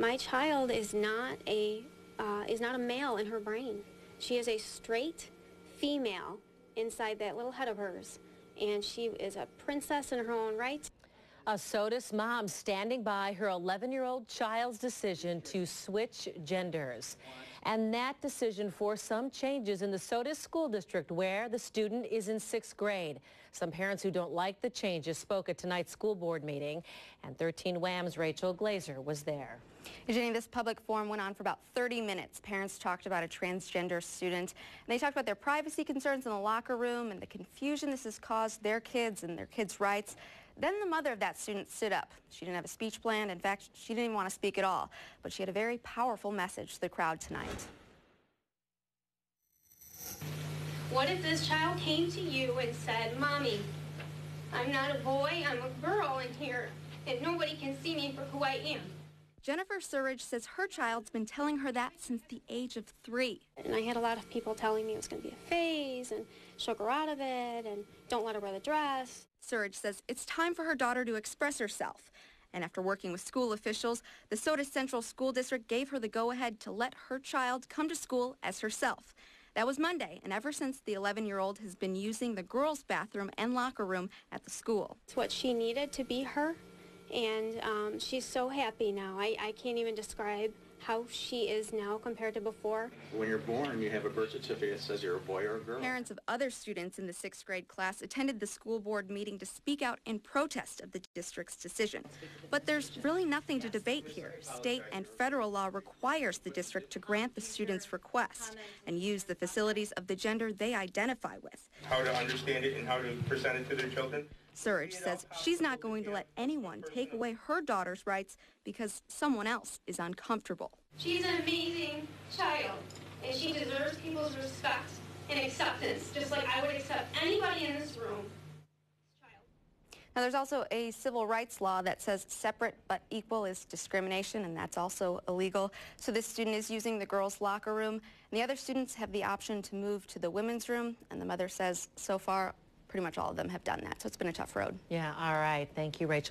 My child is not a male in her brain. She is a straight female inside that little head of hers, and she is a princess in her own right. A Sodus mom standing by her 11-year-old child's decision to switch genders. And that decision forced some changes in the Sodus School District, where the student is in 6th grade. Some parents who don't like the changes spoke at tonight's school board meeting, and 13 WHAM's Rachel Glazer was there. Jenny, this public forum went on for about 30 minutes. Parents talked about a transgender student, and they talked about their privacy concerns in the locker room and the confusion this has caused their kids and their kids' rights. Then the mother of that student stood up. She didn't have a speech plan. In fact, she didn't even want to speak at all. But she had a very powerful message to the crowd tonight. What if this child came to you and said, "Mommy, I'm not a boy, I'm a girl in here, and nobody can see me for who I am"? Jennifer Surridge says her child's been telling her that since the age of 3. And I had a lot of people telling me it was going to be a phase, and she'll grow out of it, and don't let her wear the dress. Surridge says it's time for her daughter to express herself. And after working with school officials, the Sodus Central School District gave her the go-ahead to let her child come to school as herself. That was Monday, and ever since, the 11-year-old has been using the girls' bathroom and locker room at the school. It's what she needed to be her, and she's so happy now. I can't even describe how she is now compared to before. When you're born, you have a birth certificate that says you're a boy or a girl. Parents of other students in the 6th grade class attended the school board meeting to speak out in protest of the district's decision. But there's really nothing to debate here. State and federal law requires the district to grant the students' request and use the facilities of the gender they identify with. How to understand it and how to present it to their children. Surridge says she's not going to let anyone take away her daughter's rights because someone else is uncomfortable. She's an amazing child, and she deserves people's respect and acceptance, just like I would accept anybody in this room. Now, there's also a civil rights law that says separate but equal is discrimination, and that's also illegal. So this student is using the girls' locker room, and the other students have the option to move to the women's room, and the mother says so far pretty much all of them have done that. So it's been a tough road. Yeah, all right. Thank you, Rachel.